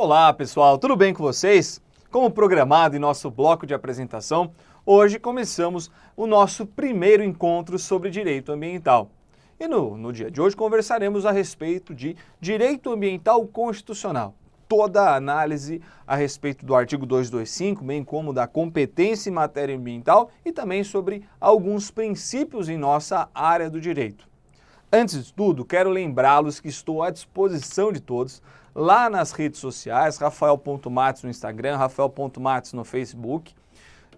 Olá pessoal, tudo bem com vocês? Como programado em nosso bloco de apresentação, hoje começamos o nosso primeiro encontro sobre direito ambiental. E no dia de hoje conversaremos a respeito de direito ambiental constitucional. Toda a análise a respeito do artigo 225, bem como da competência em matéria ambiental e também sobre alguns princípios em nossa área do direito. Antes de tudo, quero lembrá-los que estou à disposição de todos lá nas redes sociais, Rafael.Matos no Instagram, Rafael.Matos no Facebook.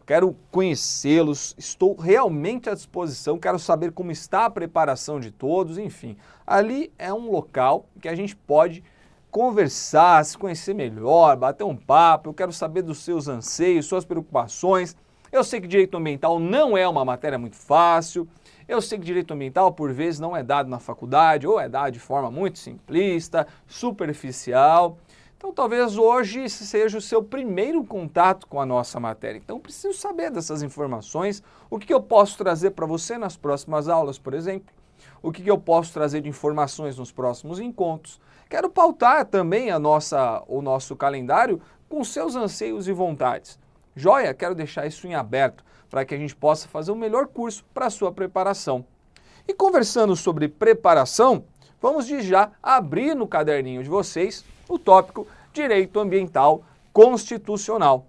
Quero conhecê-los, estou realmente à disposição, quero saber como está a preparação de todos, enfim. Ali é um local que a gente pode conversar, se conhecer melhor, bater um papo, eu quero saber dos seus anseios, suas preocupações. Eu sei que direito ambiental não é uma matéria muito fácil, eu sei que direito ambiental por vezes não é dado na faculdade ou é dado de forma muito simplista, superficial. Então talvez hoje esse seja o seu primeiro contato com a nossa matéria. Então preciso saber dessas informações, o que eu posso trazer para você nas próximas aulas, por exemplo, o que eu posso trazer de informações nos próximos encontros. Quero pautar também o nosso calendário com seus anseios e vontades. Joia? Quero deixar isso em aberto para que a gente possa fazer o melhor curso para a sua preparação. E conversando sobre preparação, vamos de já abrir no caderninho de vocês o tópico Direito Ambiental Constitucional.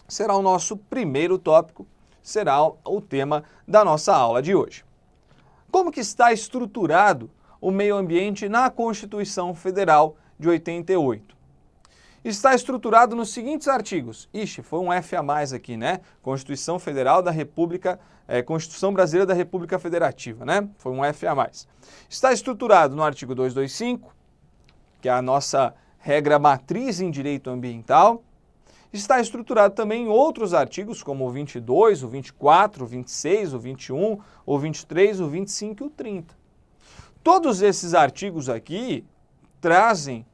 Será o nosso primeiro tópico, será o tema da nossa aula de hoje. Como que está estruturado o meio ambiente na Constituição Federal de 88? Está estruturado nos seguintes artigos. Ixi, foi um F a mais aqui, né? Constituição Federal da República, Constituição Brasileira da República Federativa, né? Foi um F a mais. Está estruturado no artigo 225, que é a nossa regra matriz em direito ambiental. Está estruturado também em outros artigos, como o 22, o 24, o 26, o 21, o 23, o 25 e o 30. Todos esses artigos aqui trazem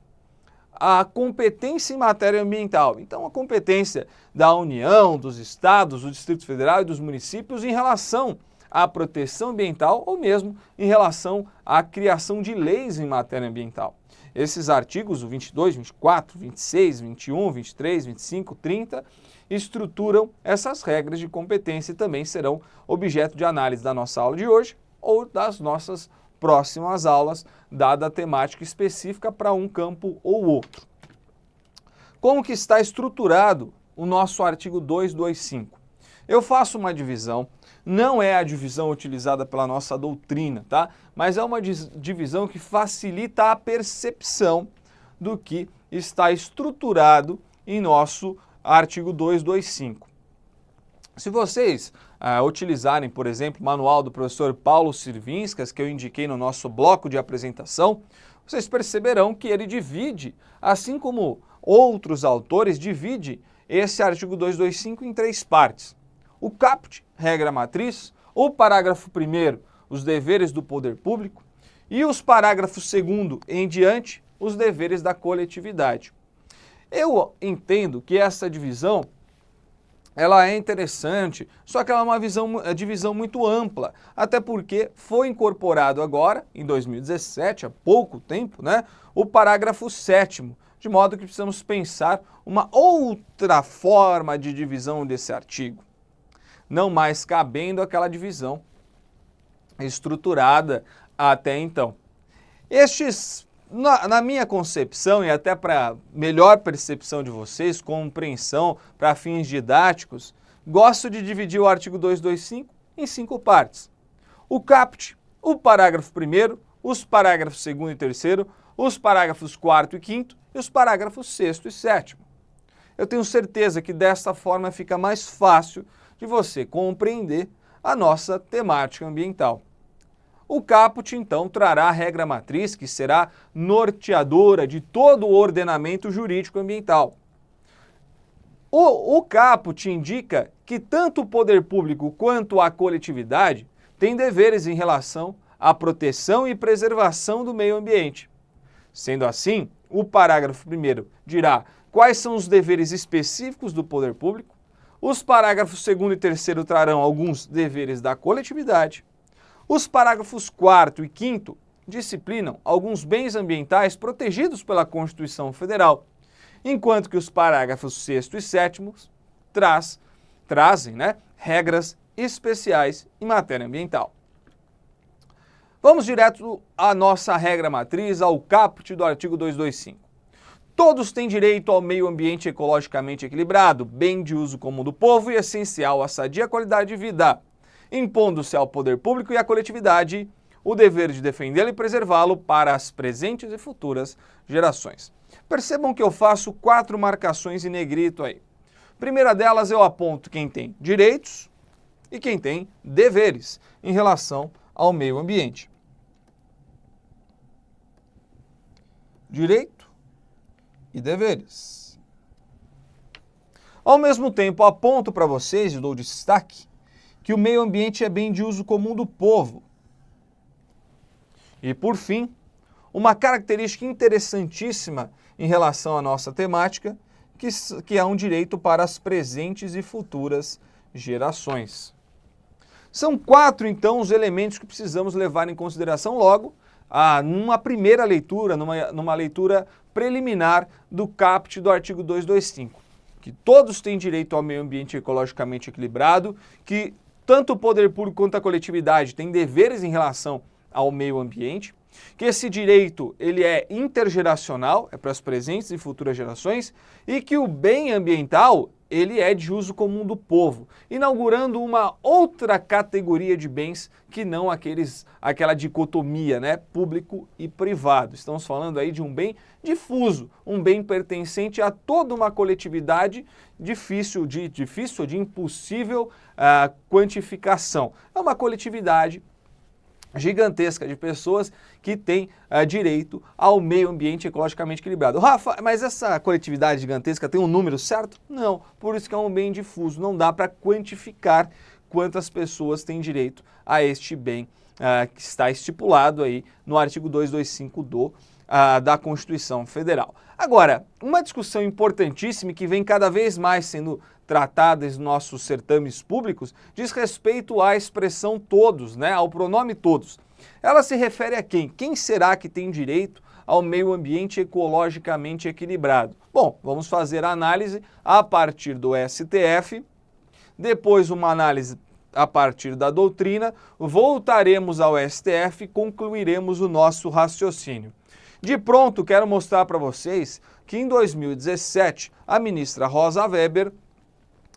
a competência em matéria ambiental. Então, a competência da União, dos estados, do Distrito Federal e dos municípios em relação à proteção ambiental ou mesmo em relação à criação de leis em matéria ambiental. Esses artigos, o 22, 24, 26, 21, 23, 25, 30, estruturam essas regras de competência e também serão objeto de análise da nossa aula de hoje ou das nossas próximas aulas, dada a temática específica para um campo ou outro. Como que está estruturado o nosso artigo 225? Eu faço uma divisão, não é a divisão utilizada pela nossa doutrina, tá? Mas é uma divisão que facilita a percepção do que está estruturado em nosso artigo 225. Se vocês utilizarem, por exemplo, o manual do professor Paulo Sirvinskas, que eu indiquei no nosso bloco de apresentação, vocês perceberão que ele divide, assim como outros autores, divide esse artigo 225 em três partes. O caput, regra matriz, o parágrafo 1º, os deveres do poder público, e os parágrafos 2º em diante, os deveres da coletividade. Eu entendo que essa divisão ela é interessante, só que ela é uma divisão muito ampla, até porque foi incorporado agora, em 2017, há pouco tempo, né, o parágrafo 7º, de modo que precisamos pensar uma outra forma de divisão desse artigo, não mais cabendo aquela divisão estruturada até então. Na minha concepção e até para melhor percepção de vocês, compreensão para fins didáticos, gosto de dividir o artigo 225 em 5 partes. O caput, o parágrafo 1º, os parágrafos 2º e 3º, os parágrafos 4º e 5º e os parágrafos 6º e 7º. Eu tenho certeza que desta forma fica mais fácil de você compreender a nossa temática ambiental. O caput, então, trará a regra matriz que será norteadora de todo o ordenamento jurídico ambiental. O caput indica que tanto o poder público quanto a coletividade têm deveres em relação à proteção e preservação do meio ambiente. Sendo assim, o parágrafo 1º dirá quais são os deveres específicos do poder público, os parágrafos 2º e 3º trarão alguns deveres da coletividade, os parágrafos 4º e 5º disciplinam alguns bens ambientais protegidos pela Constituição Federal enquanto que os parágrafos 6º e 7º trazem, né, regras especiais em matéria ambiental. Vamos direto à nossa regra matriz, ao caput do artigo 225. Todos têm direito ao meio ambiente ecologicamente equilibrado, bem de uso comum do povo e essencial à sadia qualidade de vida, impondo-se ao poder público e à coletividade o dever de defendê-lo e preservá-lo para as presentes e futuras gerações. Percebam que eu faço 4 marcações em negrito aí. Primeira delas, eu aponto quem tem direitos e quem tem deveres em relação ao meio ambiente. Direito e deveres. Ao mesmo tempo, aponto para vocês e dou destaque que o meio ambiente é bem de uso comum do povo. E, por fim, uma característica interessantíssima em relação à nossa temática, que é um direito para as presentes e futuras gerações. São 4, então, os elementos que precisamos levar em consideração logo, numa primeira leitura, numa leitura preliminar do caput do artigo 225, que todos têm direito ao meio ambiente ecologicamente equilibrado, que tanto o poder público quanto a coletividade têm deveres em relação ao meio ambiente, que esse direito ele é intergeracional, é para as presentes e futuras gerações, e que o bem ambiental ele é de uso comum do povo, inaugurando uma outra categoria de bens que não aquela dicotomia, né, público e privado. Estamos falando aí de um bem difuso, um bem pertencente a toda uma coletividade difícil ou de impossível quantificação. É uma coletividade gigantesca de pessoas que têm direito ao meio ambiente ecologicamente equilibrado. Rafa, mas essa coletividade gigantesca tem um número certo? Não, por isso que é um bem difuso, não dá para quantificar quantas pessoas têm direito a este bem que está estipulado aí no artigo 225 da Constituição Federal. Agora, uma discussão importantíssima que vem cada vez mais sendo tratadas nos nossos certames públicos diz respeito à expressão todos, né, ao pronome todos. Ela se refere a quem? Quem será que tem direito ao meio ambiente ecologicamente equilibrado? Bom, vamos fazer a análise a partir do STF, depois uma análise a partir da doutrina, voltaremos ao STF e concluiremos o nosso raciocínio. De pronto, quero mostrar para vocês que em 2017, a ministra Rosa Weber,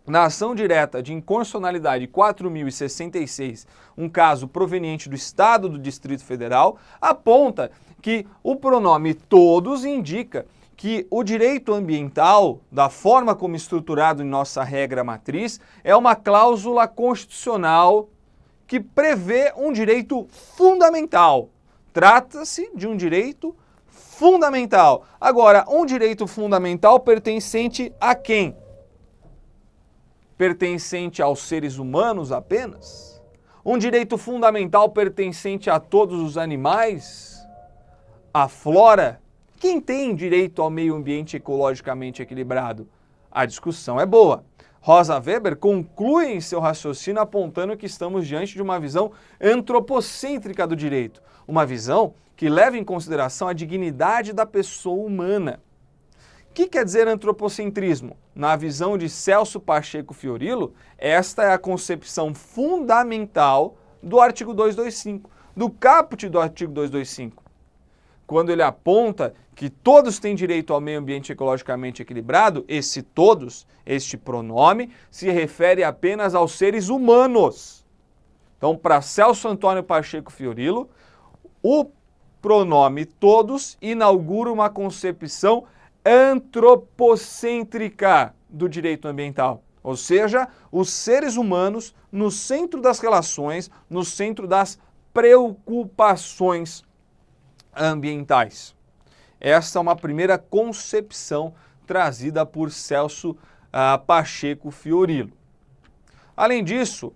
na ação direta de inconstitucionalidade 4066, um caso proveniente do Estado do Distrito Federal, aponta que o pronome todos indica que o direito ambiental, da forma como estruturado em nossa regra matriz, é uma cláusula constitucional que prevê um direito fundamental. Trata-se de um direito fundamental. Agora, um direito fundamental pertencente a quem? Pertencente aos seres humanos apenas? Um direito fundamental pertencente a todos os animais? A flora? Quem tem direito ao meio ambiente ecologicamente equilibrado? A discussão é boa. Rosa Weber conclui em seu raciocínio apontando que estamos diante de uma visão antropocêntrica do direito, uma visão que leva em consideração a dignidade da pessoa humana. O que quer dizer antropocentrismo? Na visão de Celso Pacheco Fiorilo, esta é a concepção fundamental do artigo 225, do caput do artigo 225. Quando ele aponta que todos têm direito ao meio ambiente ecologicamente equilibrado, esse todos, este pronome, se refere apenas aos seres humanos. Então, para Celso Antônio Pacheco Fiorilo, o pronome todos inaugura uma concepção antropocêntrica do direito ambiental, ou seja, os seres humanos no centro das relações, no centro das preocupações ambientais. Esta é uma primeira concepção trazida por Celso Pacheco Fiorilo. Além disso,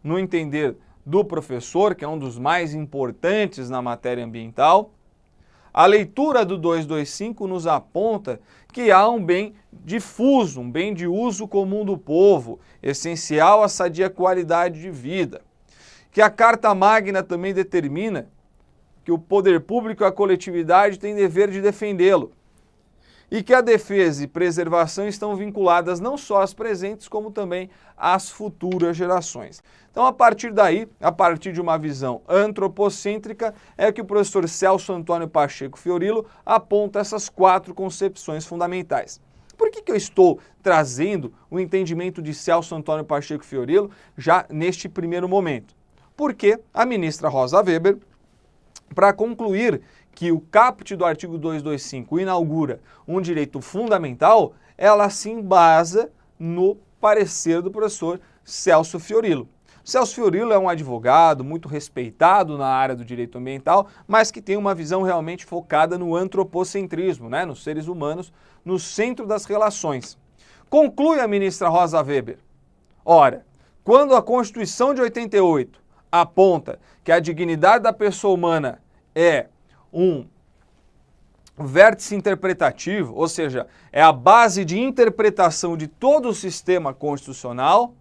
no entender do professor, que é um dos mais importantes na matéria ambiental, a leitura do 225 nos aponta que há um bem difuso, um bem de uso comum do povo, essencial à sadia qualidade de vida, que a Carta Magna também determina que o poder público e a coletividade têm dever de defendê-lo, e que a defesa e preservação estão vinculadas não só às presentes, como também às futuras gerações. Então, a partir daí, a partir de uma visão antropocêntrica, é que o professor Celso Antônio Pacheco Fiorilo aponta essas 4 concepções fundamentais. Por que eu estou trazendo o entendimento de Celso Antônio Pacheco Fiorilo já neste primeiro momento? Porque a ministra Rosa Weber, para concluir que o caput do artigo 225 inaugura um direito fundamental, ela se embasa no parecer do professor Celso Fiorilo. Celso Fiorilo é um advogado muito respeitado na área do direito ambiental, mas que tem uma visão realmente focada no antropocentrismo, né, nos seres humanos, no centro das relações. Conclui a ministra Rosa Weber: ora, quando a Constituição de 88 aponta que a dignidade da pessoa humana é um vértice interpretativo, ou seja, é a base de interpretação de todo o sistema constitucional,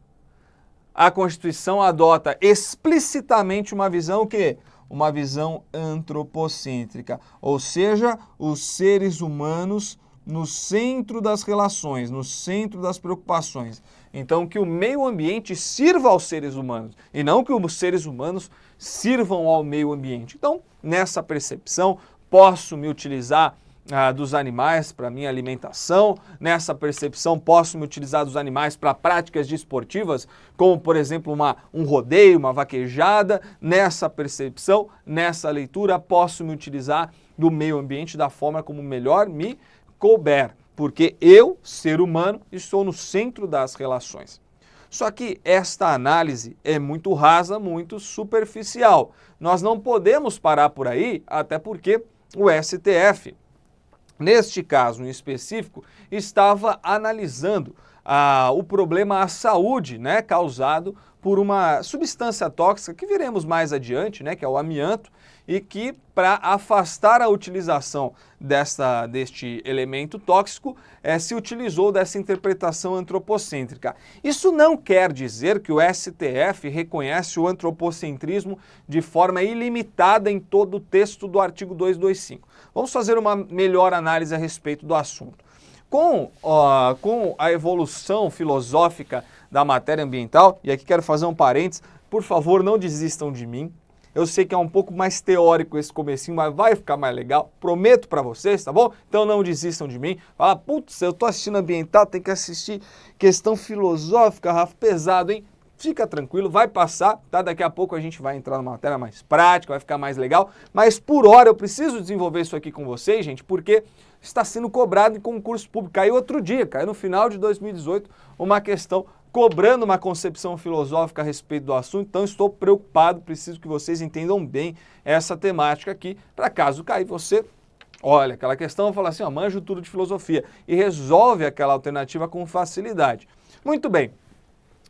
a Constituição adota explicitamente uma visão que? Uma visão antropocêntrica, ou seja, os seres humanos no centro das relações, no centro das preocupações. Então, que o meio ambiente sirva aos seres humanos e não que os seres humanos sirvam ao meio ambiente. Então, nessa percepção, posso me utilizar dos animais para minha alimentação, nessa percepção posso me utilizar dos animais para práticas desportivas, como por exemplo um rodeio, uma vaquejada, nessa percepção, nessa leitura posso me utilizar do meio ambiente da forma como melhor me couber, porque eu, ser humano, estou no centro das relações. Só que esta análise é muito rasa, muito superficial. Nós não podemos parar por aí, até porque o STF, neste caso em específico, estava analisando o problema à saúde, né, causado por uma substância tóxica que veremos mais adiante, né, que é o amianto, e que para afastar a utilização deste elemento tóxico, se utilizou dessa interpretação antropocêntrica. Isso não quer dizer que o STF reconhece o antropocentrismo de forma ilimitada em todo o texto do artigo 225. Vamos fazer uma melhor análise a respeito do assunto. Com a evolução filosófica da matéria ambiental, e aqui quero fazer um parênteses, por favor, não desistam de mim. Eu sei que é um pouco mais teórico esse comecinho, mas vai ficar mais legal, prometo pra vocês, tá bom? Então não desistam de mim. Fala, putz, eu tô assistindo ambiental, tem que assistir questão filosófica, Rafa, pesado, hein? Fica tranquilo, vai passar, tá? Daqui a pouco a gente vai entrar numa matéria mais prática, vai ficar mais legal, mas por hora eu preciso desenvolver isso aqui com vocês, gente, porque está sendo cobrado em concurso público. Caiu outro dia, caiu no final de 2018, uma questão cobrando uma concepção filosófica a respeito do assunto, então estou preocupado, preciso que vocês entendam bem essa temática aqui, para caso cair você, olha, aquela questão, fala assim, ó, manjo tudo de filosofia, e resolve aquela alternativa com facilidade. Muito bem.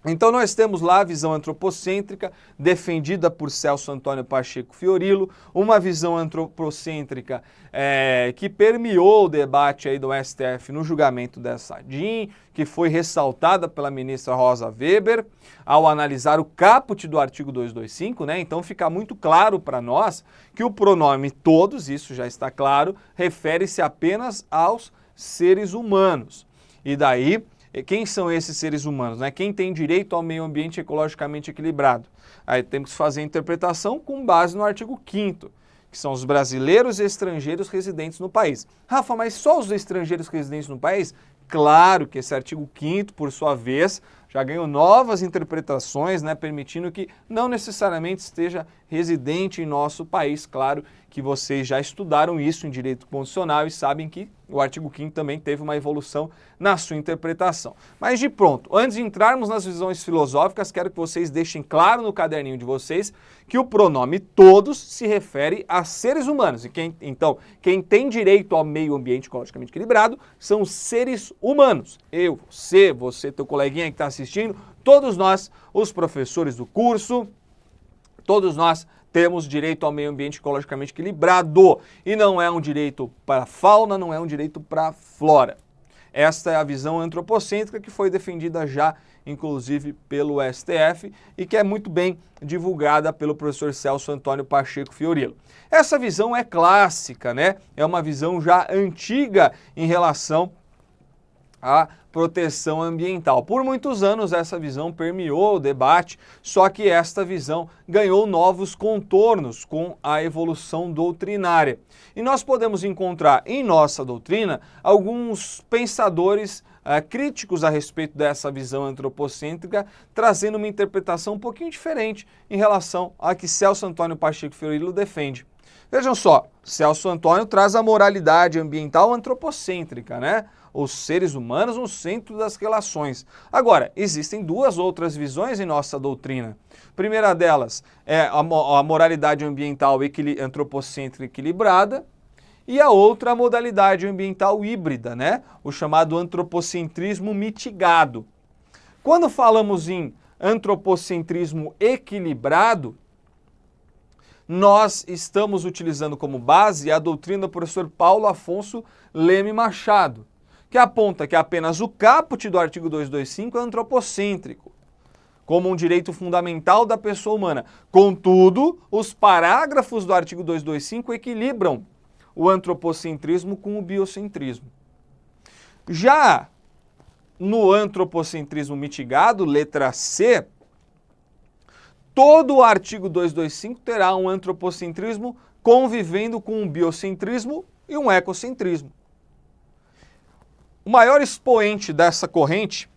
Então nós temos lá a visão antropocêntrica defendida por Celso Antônio Pacheco Fiorilo, uma visão antropocêntrica que permeou o debate aí do STF no julgamento dessa DIN, que foi ressaltada pela ministra Rosa Weber ao analisar o caput do artigo 225, né? Então fica muito claro para nós que o pronome todos, isso já está claro, refere-se apenas aos seres humanos. E daí, quem são esses seres humanos, né? Quem tem direito ao meio ambiente ecologicamente equilibrado? Aí temos que fazer a interpretação com base no artigo 5º, que são os brasileiros e estrangeiros residentes no país. Rafa, mas só os estrangeiros residentes no país? Claro que esse artigo 5º, por sua vez, já ganhou novas interpretações, né, permitindo que não necessariamente esteja residente em nosso país. Claro que vocês já estudaram isso em direito constitucional e sabem que o artigo 5º também teve uma evolução na sua interpretação. Mas de pronto, antes de entrarmos nas visões filosóficas, quero que vocês deixem claro no caderninho de vocês que o pronome todos se refere a seres humanos. E então, quem tem direito ao meio ambiente ecologicamente equilibrado são os seres humanos. Eu, você, teu coleguinha que está assistindo, todos nós, os professores do curso, todos nós temos direito ao meio ambiente ecologicamente equilibrado. E não é um direito para a fauna, não é um direito para a flora. Esta é a visão antropocêntrica que foi defendida já, inclusive, pelo STF e que é muito bem divulgada pelo professor Celso Antônio Pacheco Fiorilo. Essa visão é clássica, né? É uma visão já antiga em relação à proteção ambiental. Por muitos anos essa visão permeou o debate, só que esta visão ganhou novos contornos com a evolução doutrinária. E nós podemos encontrar em nossa doutrina alguns pensadores críticos a respeito dessa visão antropocêntrica, trazendo uma interpretação um pouquinho diferente em relação à que Celso Antônio Pacheco Fiorilo defende. Vejam só, Celso Antônio traz a moralidade ambiental antropocêntrica, né? Os seres humanos no centro das relações. Agora, existem duas outras visões em nossa doutrina. A primeira delas é a moralidade ambiental antropocêntrica equilibrada e a outra a modalidade ambiental híbrida, né? O chamado antropocentrismo mitigado. Quando falamos em antropocentrismo equilibrado, nós estamos utilizando como base a doutrina do professor Paulo Afonso Leme Machado, que aponta que apenas o caput do artigo 225 é antropocêntrico, como um direito fundamental da pessoa humana. Contudo, os parágrafos do artigo 225 equilibram o antropocentrismo com o biocentrismo. Já no antropocentrismo mitigado, letra C, todo o artigo 225 terá um antropocentrismo convivendo com um biocentrismo e um ecocentrismo. O maior expoente dessa corrente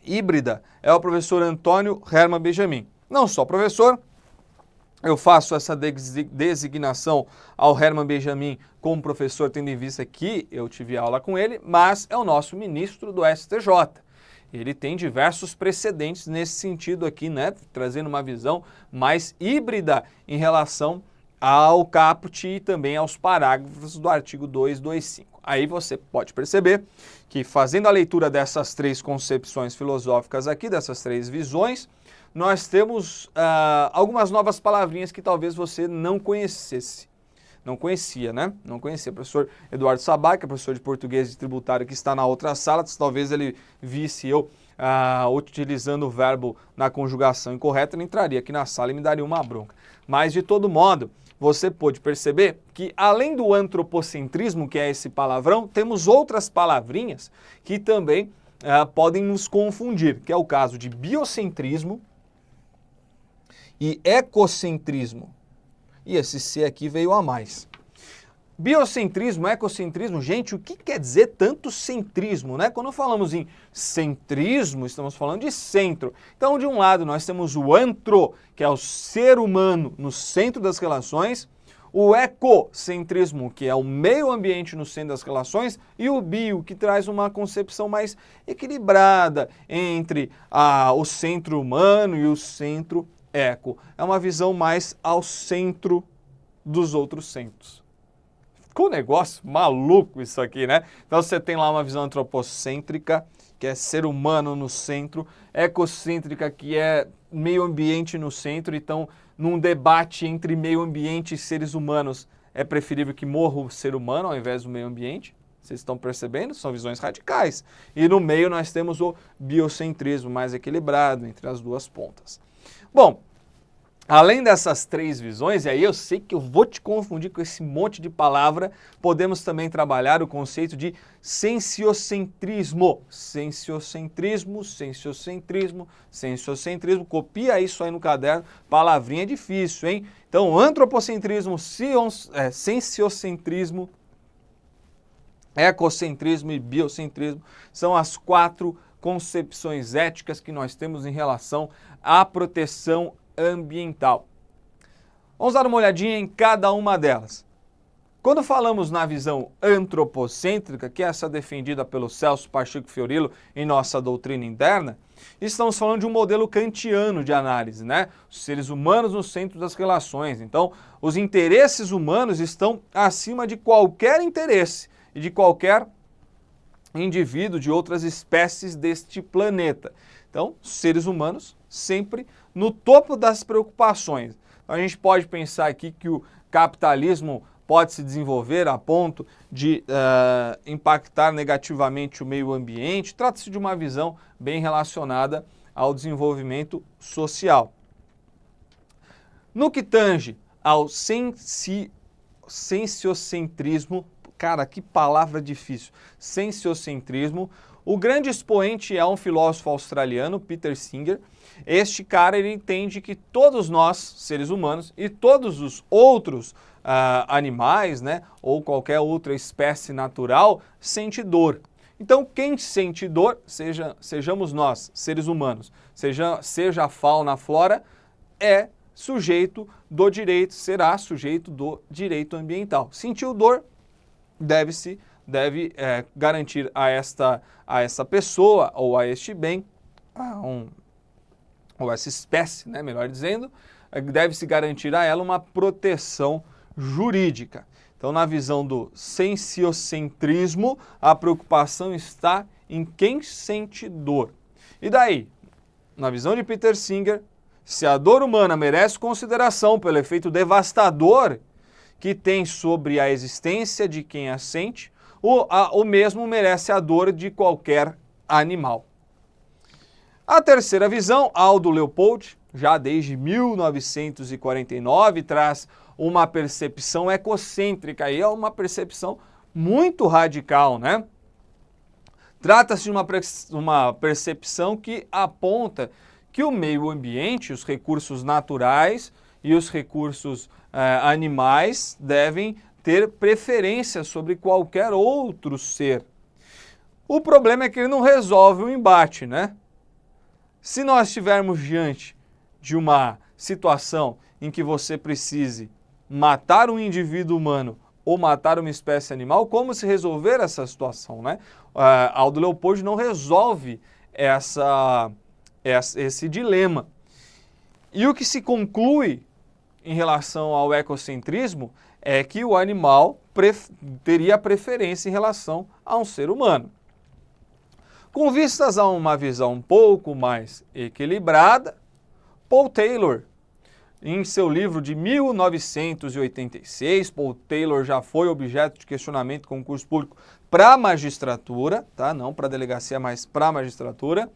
híbrida é o professor Antônio Hermann Benjamin. Não só professor, eu faço essa designação ao Hermann Benjamin como professor, tendo em vista que eu tive aula com ele, mas é o nosso ministro do STJ. Ele tem diversos precedentes nesse sentido aqui, né? Trazendo uma visão mais híbrida em relação ao caput e também aos parágrafos do artigo 225. Aí você pode perceber que, fazendo a leitura dessas três concepções filosóficas aqui, dessas três visões, nós temos algumas novas palavrinhas que talvez você não conhecesse. Não conhecia, né? Não conhecia. O professor Eduardo Sabag, que é professor de português e tributário, que está na outra sala, talvez ele visse eu utilizando o verbo na conjugação incorreta, ele entraria aqui na sala e me daria uma bronca. Mas, de todo modo, você pode perceber que, além do antropocentrismo, que é esse palavrão, temos outras palavrinhas que também podem nos confundir, que é o caso de biocentrismo e ecocentrismo. E esse C aqui veio a mais. Biocentrismo, ecocentrismo, gente, o que quer dizer tanto centrismo, né? Quando falamos em centrismo, estamos falando de centro. Então, de um lado, nós temos o antro, que é o ser humano no centro das relações, o ecocentrismo, que é o meio ambiente no centro das relações, e o bio, que traz uma concepção mais equilibrada entre o centro humano e o centro eco. É uma visão mais ao centro dos outros centros. Ficou um negócio maluco isso aqui, né? Então você tem lá uma visão antropocêntrica, que é ser humano no centro, ecocêntrica, que é meio ambiente no centro. Então, num debate entre meio ambiente e seres humanos, é preferível que morra o ser humano ao invés do meio ambiente. Vocês estão percebendo? São visões radicais. E no meio nós temos o biocentrismo mais equilibrado entre as duas pontas. Bom, além dessas três visões, e aí eu sei que eu vou te confundir com esse monte de palavra, podemos também trabalhar o conceito de sensiocentrismo. Sensiocentrismo, sensiocentrismo, sensiocentrismo. Copia isso aí no caderno, palavrinha difícil, hein? Então, antropocentrismo, sensiocentrismo, ecocentrismo e biocentrismo são as quatro concepções éticas que nós temos em relação à proteção ambiental. Vamos dar uma olhadinha em cada uma delas. Quando falamos na visão antropocêntrica, que é essa defendida pelo Celso Pacheco Fiorilo em nossa doutrina interna, estamos falando de um modelo kantiano de análise, né? Os seres humanos no centro das relações. Então, os interesses humanos estão acima de qualquer interesse e de qualquer indivíduo de outras espécies deste planeta. Então, seres humanos sempre no topo das preocupações. Então, a gente pode pensar aqui que o capitalismo pode se desenvolver a ponto de impactar negativamente o meio ambiente. Trata-se de uma visão bem relacionada ao desenvolvimento social. No que tange ao sensiocentrismo, cara, que palavra difícil, sensiocentrismo, o grande expoente é um filósofo australiano, Peter Singer. Este cara, ele entende que todos nós, seres humanos, e todos os outros animais, né, ou qualquer outra espécie natural, sente dor. Então, quem sente dor, sejamos nós, seres humanos, seja a fauna, a flora, é sujeito do direito, será sujeito do direito ambiental. Sentiu dor, deve garantir a essa pessoa ou a este bem, ou essa espécie, né, melhor dizendo, deve-se garantir a ela uma proteção jurídica. Então, na visão do sensiocentrismo, a preocupação está em quem sente dor. E daí, na visão de Peter Singer, se a dor humana merece consideração pelo efeito devastador que tem sobre a existência de quem a sente, o mesmo merece a dor de qualquer animal. A terceira visão, Aldo Leopold, já desde 1949, traz uma percepção ecocêntrica, e é uma percepção muito radical, né? Trata-se de uma percepção que aponta que o meio ambiente, os recursos naturais e os recursos animais devem ter preferência sobre qualquer outro ser. O problema é que ele não resolve o embate, né? Se nós estivermos diante de uma situação em que você precise matar um indivíduo humano ou matar uma espécie animal, como se resolver essa situação, né? Aldo Leopold não resolve esse dilema. E o que se conclui em relação ao ecocentrismo é que o animal teria preferência em relação a um ser humano. Com vistas a uma visão um pouco mais equilibrada, Paul Taylor, em seu livro de 1986, Paul Taylor já foi objeto de questionamento em concurso público para a magistratura, tá? Não para a delegacia, mas para a magistratura.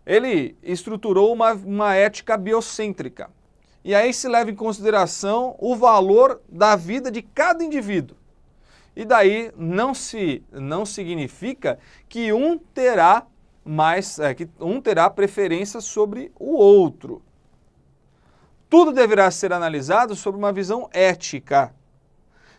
Ele estruturou uma ética biocêntrica. E aí se leva em consideração o valor da vida de cada indivíduo. E daí não significa que um terá preferência sobre o outro. Tudo deverá ser analisado sob uma visão ética,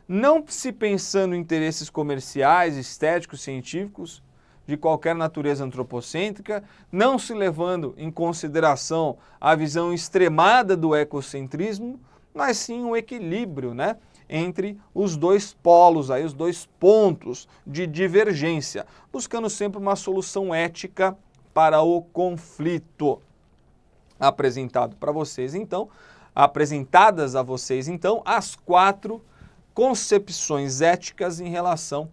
não se pensando em interesses comerciais, estéticos, científicos, de qualquer natureza antropocêntrica, não se levando em consideração a visão extremada do ecocentrismo, mas sim um equilíbrio, né, entre os dois polos, aí, os dois pontos de divergência, buscando sempre uma solução ética para o conflito. Apresentadas a vocês, então, as 4 concepções éticas em relação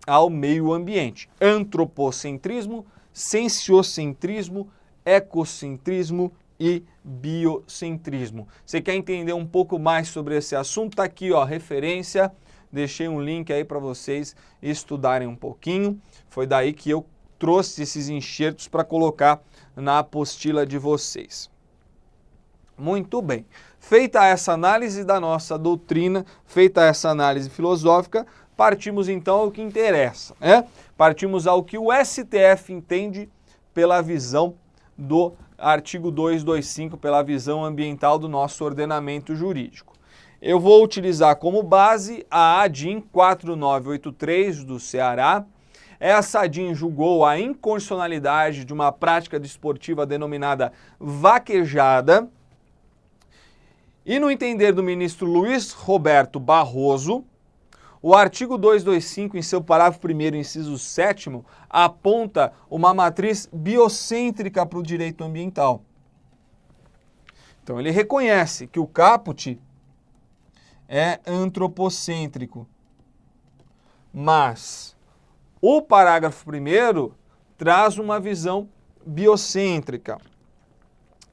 ao meio ambiente: antropocentrismo, sensiocentrismo, ecocentrismo e biocentrismo. Você quer entender um pouco mais sobre esse assunto? Tá aqui, ó, referência. Deixei um link aí para vocês estudarem um pouquinho. Foi daí que eu trouxe esses enxertos para colocar na apostila de vocês. Muito bem. Feita essa análise da nossa doutrina, feita essa análise filosófica, partimos então ao que interessa, né? Partimos ao que o STF entende pela visão do artigo 225, pela visão ambiental do nosso ordenamento jurídico. Eu vou utilizar como base a ADIM 4983 do Ceará. Essa ADIM julgou a inconstitucionalidade de uma prática desportiva denominada vaquejada. E no entender do ministro Luiz Roberto Barroso, o artigo 225, em seu parágrafo 1º, inciso 7º, aponta uma matriz biocêntrica para o direito ambiental. Então ele reconhece que o caput é antropocêntrico, mas o parágrafo 1º traz uma visão biocêntrica.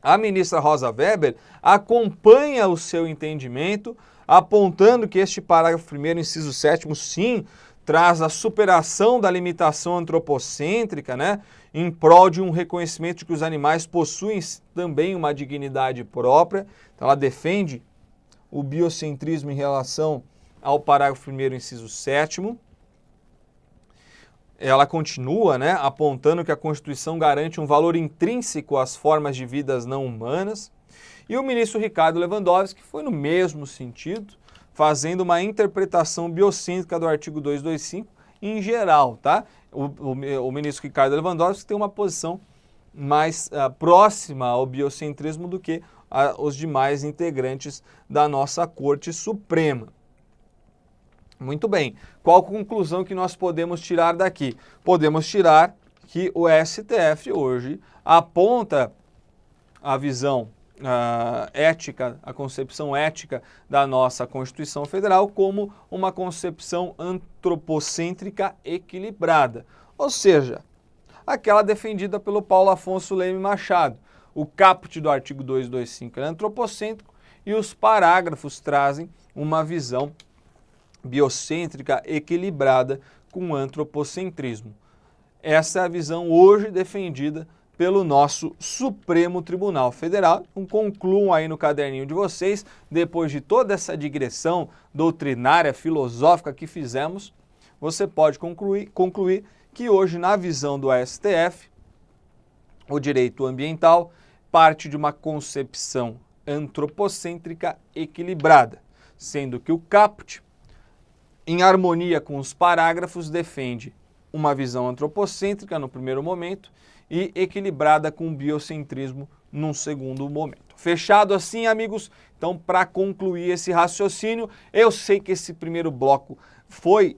A ministra Rosa Weber acompanha o seu entendimento apontando que este parágrafo 1º, inciso 7º, sim, traz a superação da limitação antropocêntrica, né, em prol de um reconhecimento de que os animais possuem também uma dignidade própria. Então ela defende o biocentrismo em relação ao parágrafo 1º, inciso 7º. Ela continua, né, apontando que a Constituição garante um valor intrínseco às formas de vidas não humanas. E o ministro Ricardo Lewandowski foi no mesmo sentido, fazendo uma interpretação biocêntrica do artigo 225 em geral, tá? O ministro Ricardo Lewandowski tem uma posição mais próxima ao biocentrismo do que os demais integrantes da nossa Corte Suprema. Muito bem, qual a conclusão que nós podemos tirar daqui? Podemos tirar que o STF hoje aponta a visão ética, a concepção ética da nossa Constituição Federal como uma concepção antropocêntrica equilibrada, ou seja, aquela defendida pelo Paulo Afonso Leme Machado. O caput do artigo 225 é antropocêntrico e os parágrafos trazem uma visão biocêntrica equilibrada com antropocentrismo. Essa é a visão hoje defendida pelo nosso Supremo Tribunal Federal. Então, concluam aí no caderninho de vocês, depois de toda essa digressão doutrinária, filosófica que fizemos, você pode concluir que hoje, na visão do STF, o direito ambiental parte de uma concepção antropocêntrica equilibrada, sendo que o caput, em harmonia com os parágrafos, defende uma visão antropocêntrica no primeiro momento e equilibrada com o biocentrismo num segundo momento. Fechado assim, amigos? Então, para concluir esse raciocínio, eu sei que esse primeiro bloco foi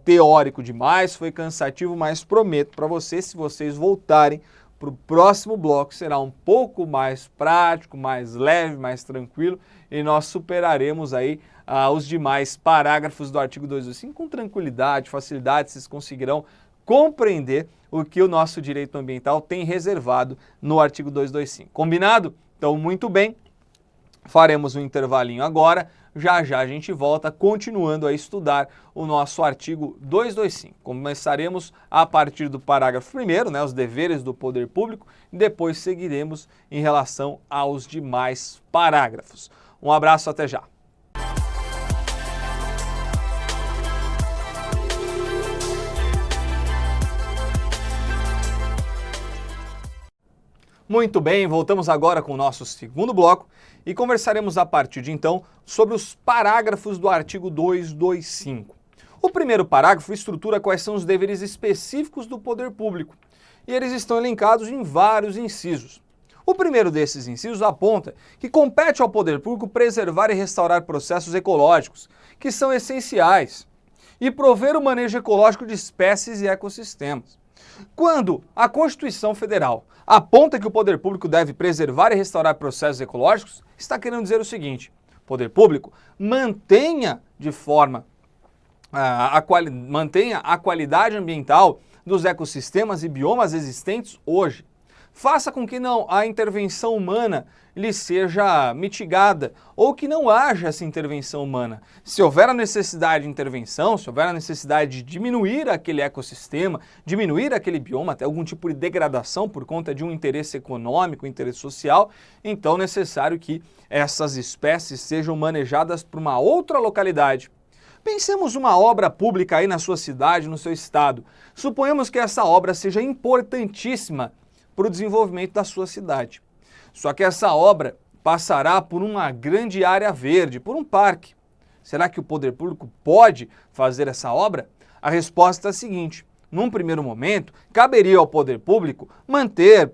teórico demais, foi cansativo, mas prometo para vocês, se vocês voltarem para o próximo bloco, será um pouco mais prático, mais leve, mais tranquilo, e nós superaremos aí os demais parágrafos do artigo 225 com tranquilidade, facilidade, vocês conseguirão compreender o que o nosso direito ambiental tem reservado no artigo 225. Combinado? Então, muito bem, faremos um intervalinho agora, já já a gente volta continuando a estudar o nosso artigo 225. Começaremos a partir do parágrafo 1º, né, os deveres do poder público, e depois seguiremos em relação aos demais parágrafos. Um abraço, até já! Muito bem, voltamos agora com o nosso segundo bloco e conversaremos a partir de então sobre os parágrafos do artigo 225. O primeiro parágrafo estrutura quais são os deveres específicos do poder público e eles estão elencados em vários incisos. O primeiro desses incisos aponta que compete ao poder público preservar e restaurar processos ecológicos, que são essenciais, e prover o manejo ecológico de espécies e ecossistemas. Quando a Constituição Federal aponta que o poder público deve preservar e restaurar processos ecológicos, está querendo dizer o seguinte: o poder público mantenha mantenha a qualidade ambiental dos ecossistemas e biomas existentes hoje. Faça com que a intervenção humana lhe seja mitigada ou que não haja essa intervenção humana. Se houver a necessidade de intervenção, se houver a necessidade de diminuir aquele ecossistema, diminuir aquele bioma, até algum tipo de degradação por conta de um interesse econômico, interesse social, então é necessário que essas espécies sejam manejadas por uma outra localidade. Pensemos uma obra pública aí na sua cidade, no seu estado. Suponhamos que essa obra seja importantíssima para o desenvolvimento da sua cidade. Só que essa obra passará por uma grande área verde, por um parque. Será que o poder público pode fazer essa obra? A resposta é a seguinte: num primeiro momento, caberia ao poder público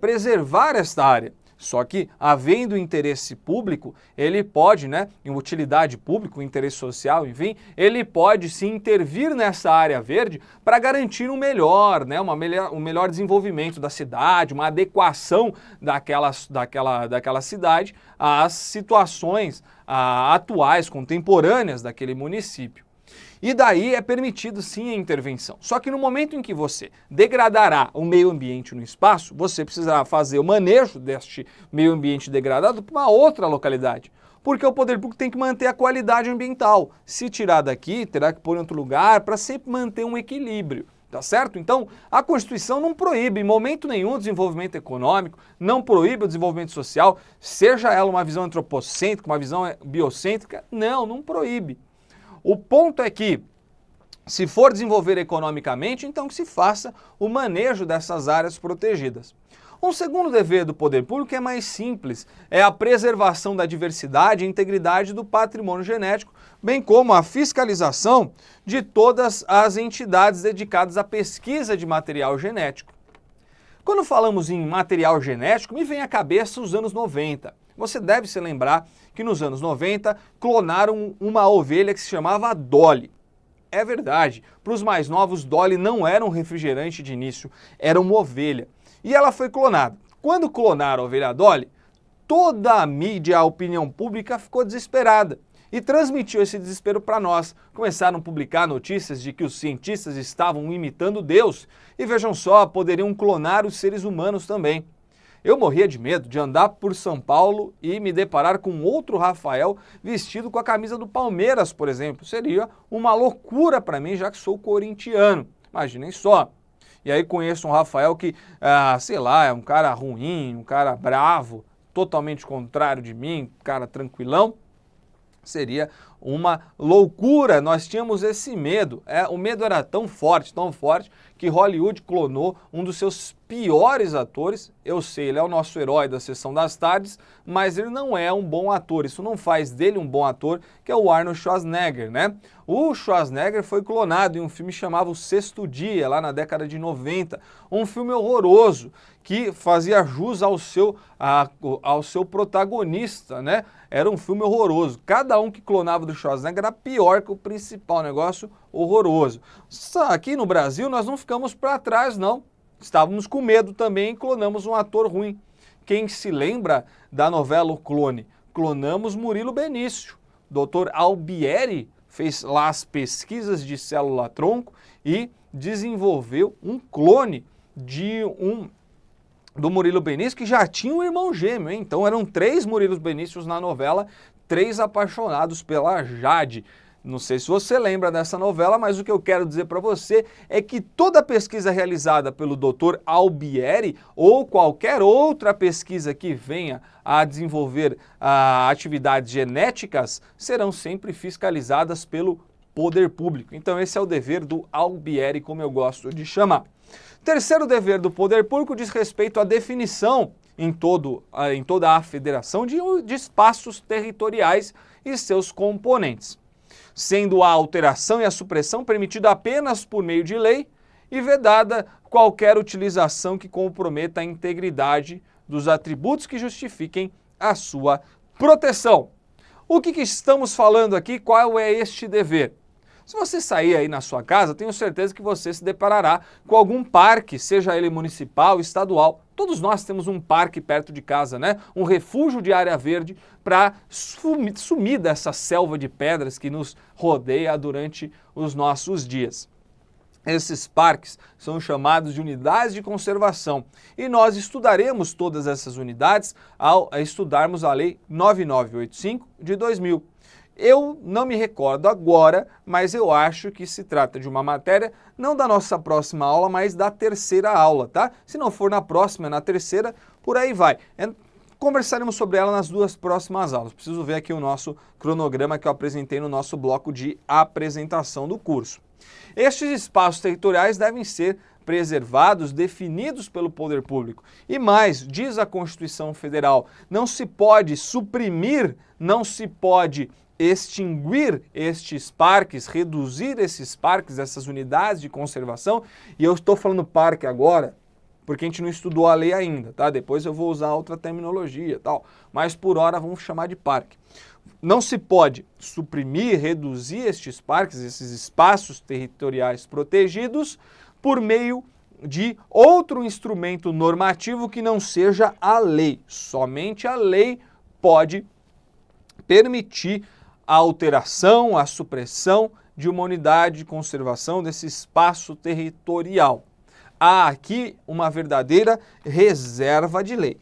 preservar esta área. Só que, havendo interesse público, ele pode, em utilidade pública, interesse social, enfim, ele pode se intervir nessa área verde para garantir um melhor desenvolvimento da cidade, uma adequação daquela cidade às situações atuais, contemporâneas daquele município. E daí é permitido sim a intervenção. Só que no momento em que você degradará o meio ambiente no espaço, você precisará fazer o manejo deste meio ambiente degradado para uma outra localidade. porque o poder público tem que manter a qualidade ambiental. Se tirar daqui, terá que pôr em outro lugar para sempre manter um equilíbrio. Tá certo? Então, a Constituição não proíbe em momento nenhum o desenvolvimento econômico, não proíbe o desenvolvimento social, seja ela uma visão antropocêntrica, uma visão biocêntrica, não proíbe. O ponto é que, se for desenvolver economicamente, então que se faça o manejo dessas áreas protegidas. Um segundo dever do poder público é mais simples, é a preservação da diversidade e integridade do patrimônio genético, bem como a fiscalização de todas as entidades dedicadas à pesquisa de material genético. Quando falamos em material genético, me vem à cabeça os anos 90. Você deve se lembrar que nos anos 90 clonaram uma ovelha que se chamava Dolly. É verdade, para os mais novos, Dolly não era um refrigerante de início, era uma ovelha. E ela foi clonada. Quando clonaram a ovelha Dolly, toda a mídia, a opinião pública ficou desesperada e transmitiu esse desespero para nós. Começaram a publicar notícias de que os cientistas estavam imitando Deus e, vejam só, poderiam clonar os seres humanos também. Eu morria de medo de andar por São Paulo e me deparar com outro Rafael vestido com a camisa do Palmeiras, por exemplo. Seria uma loucura para mim, já que sou corintiano. Imaginem só. E aí conheço um Rafael que, sei lá, é um cara ruim, um cara bravo, totalmente contrário de mim, um cara tranquilão. Seria uma loucura, nós tínhamos esse medo. O medo era tão forte, que Hollywood clonou um dos seus piores atores. Eu sei, ele é o nosso herói da Sessão das Tardes, mas ele não é um bom ator. Isso não faz dele um bom ator, que é o Arnold Schwarzenegger, né? O Schwarzenegger foi clonado em um filme chamado O Sexto Dia, lá na década de 90. Um filme horroroso, que fazia jus ao seu protagonista, né? Era um filme horroroso. Cada um que clonava do Schwarzenegger era pior que o principal, negócio horroroso. Aqui no Brasil nós não ficamos para trás, não. Estávamos com medo também e clonamos um ator ruim. Quem se lembra da novela O Clone? Clonamos Murilo Benício. Dr. Albieri fez lá as pesquisas de célula-tronco e desenvolveu um clone do Murilo Benício, que já tinha um irmão gêmeo, hein? Então eram 3 Murilos Benícios na novela, 3 apaixonados pela Jade. Não sei se você lembra dessa novela, mas o que eu quero dizer para você é que toda pesquisa realizada pelo Dr. Albieri ou qualquer outra pesquisa que venha a desenvolver atividades genéticas serão sempre fiscalizadas pelo poder público. Então esse é o dever do Albieri, como eu gosto de chamar. Terceiro dever do poder público diz respeito à definição em toda a federação de espaços territoriais e seus componentes, sendo a alteração e a supressão permitida apenas por meio de lei e vedada qualquer utilização que comprometa a integridade dos atributos que justifiquem a sua proteção. O que estamos falando aqui? Qual é este dever? Se você sair aí na sua casa, tenho certeza que você se deparará com algum parque, seja ele municipal, estadual. Todos nós temos um parque perto de casa, né? Um refúgio de área verde para sumir dessa selva de pedras que nos rodeia durante os nossos dias. Esses parques são chamados de unidades de conservação e nós estudaremos todas essas unidades ao estudarmos a Lei 9985 de 2000. Eu não me recordo agora, mas eu acho que se trata de uma matéria, não da nossa próxima aula, mas da terceira aula, tá? Se não for na próxima, é na terceira, por aí vai. Conversaremos sobre ela nas 2 próximas aulas. Preciso ver aqui o nosso cronograma que eu apresentei no nosso bloco de apresentação do curso. Estes espaços territoriais devem ser preservados, definidos pelo poder público. E mais, diz a Constituição Federal, não se pode suprimir, não se pode extinguir estes parques, reduzir esses parques, essas unidades de conservação, e eu estou falando parque agora, porque a gente não estudou a lei ainda, tá? Depois eu vou usar outra terminologia e tal, mas por hora vamos chamar de parque. Não se pode suprimir, reduzir estes parques, esses espaços territoriais protegidos, por meio de outro instrumento normativo que não seja a lei. Somente a lei pode permitir a alteração, a supressão de uma unidade de conservação desse espaço territorial. Há aqui uma verdadeira reserva de lei.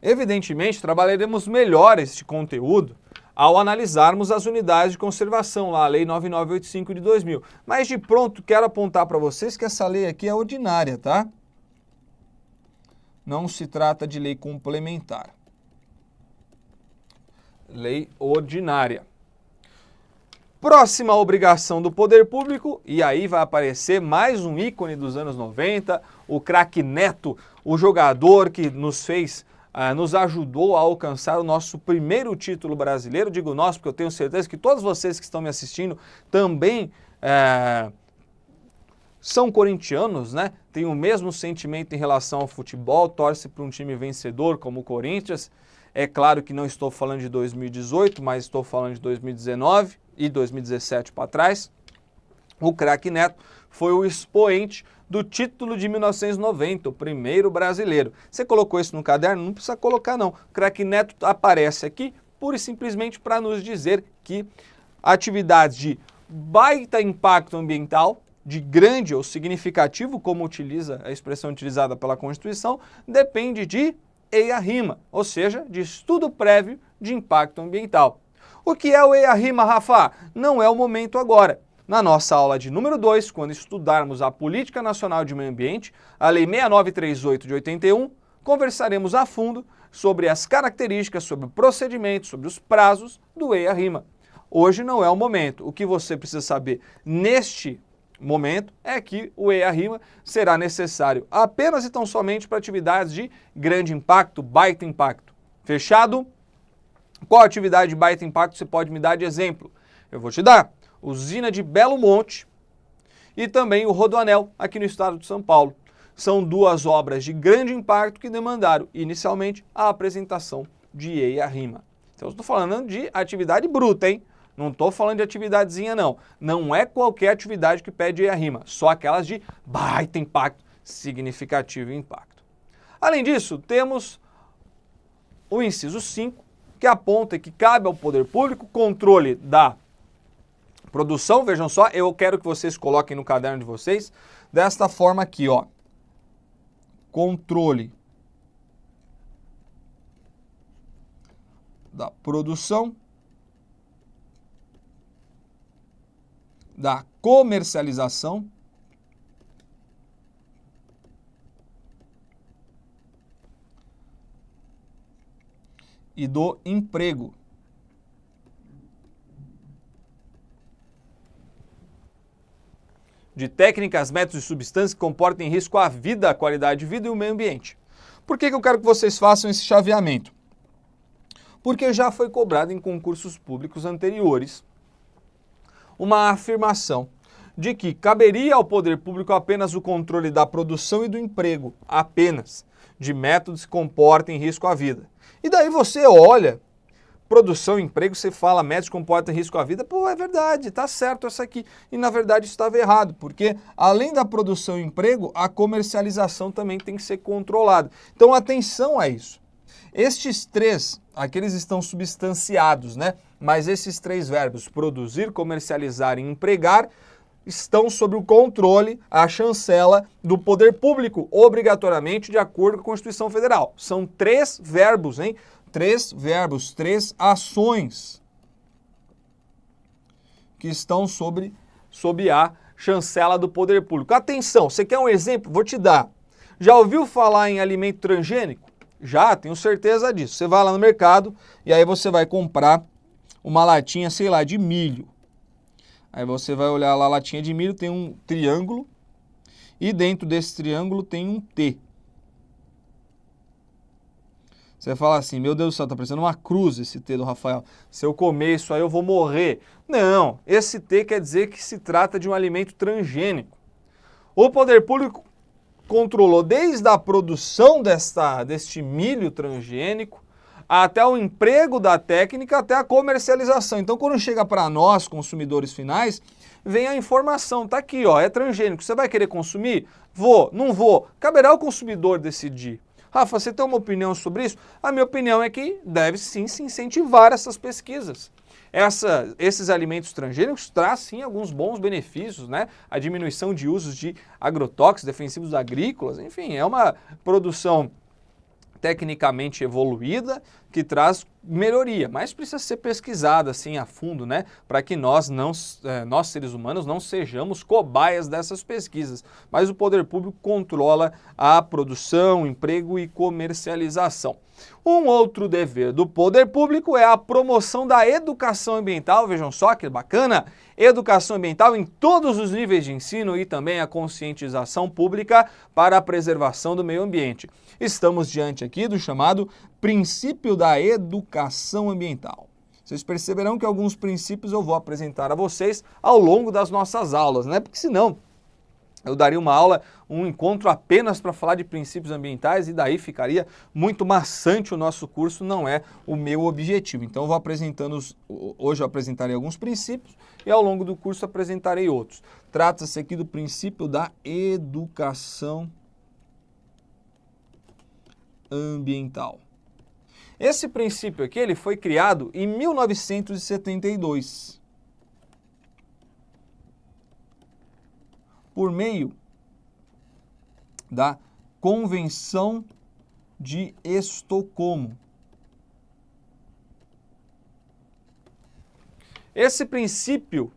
Evidentemente, trabalharemos melhor este conteúdo ao analisarmos as unidades de conservação, lá a Lei 9985 de 2000. Mas de pronto, quero apontar para vocês que essa lei aqui é ordinária, tá? Não se trata de lei complementar. Lei ordinária. Próxima obrigação do poder público, e aí vai aparecer mais um ícone dos anos 90, o craque Neto, o jogador que nos ajudou a alcançar o nosso primeiro título brasileiro. Digo nosso porque eu tenho certeza que todos vocês que estão me assistindo também são corintianos, né? Tem o mesmo sentimento em relação ao futebol, torce para um time vencedor como o Corinthians. É claro que não estou falando de 2018, mas estou falando de 2019 e 2017 para trás. O craque Neto foi o expoente do título de 1990, o primeiro brasileiro. Você colocou isso no caderno? Não precisa colocar não. O craque Neto aparece aqui pura e simplesmente para nos dizer que atividades de baita impacto ambiental, de grande ou significativo, como utiliza a expressão utilizada pela Constituição, depende de EIA-RIMA, ou seja, de estudo prévio de impacto ambiental. O que é o EIA-RIMA, Rafa? Não é o momento agora. Na nossa aula de número 2, quando estudarmos a Política Nacional de Meio Ambiente, a Lei 6938 de 81, conversaremos a fundo sobre as características, sobre o procedimento, sobre os prazos do EIA-RIMA. Hoje não é o momento. O que você precisa saber neste momento é que o EIA-RIMA será necessário apenas e tão somente para atividades de grande impacto, baita impacto. Fechado? Qual atividade de baita impacto você pode me dar de exemplo? Eu vou te dar. Usina de Belo Monte e também o Rodoanel, aqui no estado de São Paulo. São duas obras de grande impacto que demandaram, inicialmente, a apresentação de EIA-RIMA. Então, eu estou falando de atividade bruta, hein? Não estou falando de atividadezinha, não. Não é qualquer atividade que pede EIA-RIMA, só aquelas de baita impacto, significativo impacto. Além disso, temos o inciso 5, que aponta que cabe ao poder público controle da produção. Vejam só, eu quero que vocês coloquem no caderno de vocês desta forma aqui, ó. Controle da produção, da comercialização e do emprego. De técnicas, métodos e substâncias que comportem risco à vida, à qualidade de vida e ao meio ambiente. Por que eu quero que vocês façam esse chaveamento? Porque já foi cobrado em concursos públicos anteriores uma afirmação de que caberia ao poder público apenas o controle da produção e do emprego, apenas, de métodos que comportem risco à vida. E daí você olha, produção e emprego, você fala métodos que comportam risco à vida, pô, é verdade, tá certo essa aqui. E na verdade estava errado, porque além da produção e emprego, a comercialização também tem que ser controlada. Então atenção a isso. Estes três, aqui eles estão substanciados, né? Mas esses três verbos, produzir, comercializar e empregar, estão sob o controle, a chancela do poder público, obrigatoriamente de acordo com a Constituição Federal. São três verbos, hein? Três verbos, três ações que estão sob a chancela do poder público. Atenção, você quer um exemplo? Vou te dar. Já ouviu falar em alimento transgênico? Já, tenho certeza disso. Você vai lá no mercado e aí você vai comprar uma latinha, sei lá, de milho. Aí você vai olhar lá a latinha de milho, tem um triângulo e dentro desse triângulo tem um T. Você fala assim, meu Deus do céu, tá parecendo uma cruz esse T do Rafael. Se eu comer isso aí eu vou morrer. Não, esse T quer dizer que se trata de um alimento transgênico. O poder público controlou desde a produção deste milho transgênico até o emprego da técnica, até a comercialização. Então, quando chega para nós, consumidores finais, vem a informação, tá aqui, ó, é transgênico. Você vai querer consumir? Vou, não vou. Caberá ao consumidor decidir. Rafa, você tem uma opinião sobre isso? A minha opinião é que deve sim se incentivar essas pesquisas. Esses alimentos transgênicos trazem sim alguns bons benefícios, né? A diminuição de usos de agrotóxicos, defensivos agrícolas, enfim, é uma produção tecnicamente evoluída, que traz melhoria, mas precisa ser pesquisada assim a fundo, né, para que nós seres humanos não sejamos cobaias dessas pesquisas. Mas o poder público controla a produção, emprego e comercialização. Um outro dever do poder público é a promoção da educação ambiental, vejam só que bacana, educação ambiental em todos os níveis de ensino e também a conscientização pública para a preservação do meio ambiente. Estamos diante aqui do chamado princípio da educação ambiental. Vocês perceberão que alguns princípios eu vou apresentar a vocês ao longo das nossas aulas, né? Porque senão eu daria uma aula, um encontro apenas para falar de princípios ambientais e daí ficaria muito maçante o nosso curso, não é o meu objetivo. Então eu vou apresentando, hoje eu apresentarei alguns princípios e ao longo do curso apresentarei outros. Trata-se aqui do princípio da educação ambiental. Esse princípio aqui ele foi criado em 1972. Por meio da Convenção de Estocolmo. Esse princípio,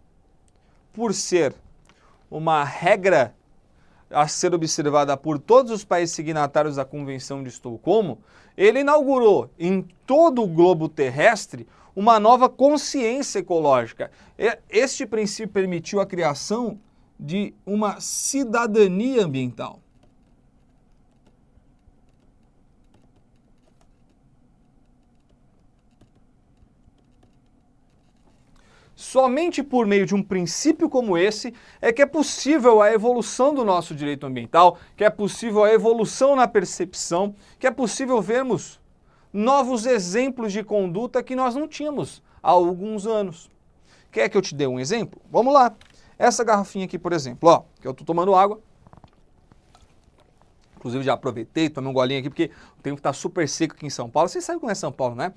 por ser uma regra a ser observada por todos os países signatários da Convenção de Estocolmo, ele inaugurou em todo o globo terrestre uma nova consciência ecológica. Este princípio permitiu a criação de uma cidadania ambiental. Somente por meio de um princípio como esse é que é possível a evolução do nosso direito ambiental, que é possível a evolução na percepção, que é possível vermos novos exemplos de conduta que nós não tínhamos há alguns anos. Quer que eu te dê um exemplo? Vamos lá. Essa garrafinha aqui, por exemplo, ó, que eu estou tomando água. Inclusive já aproveitei, tomei um golinho aqui porque o tempo está super seco aqui em São Paulo. Vocês sabem como é São Paulo, né?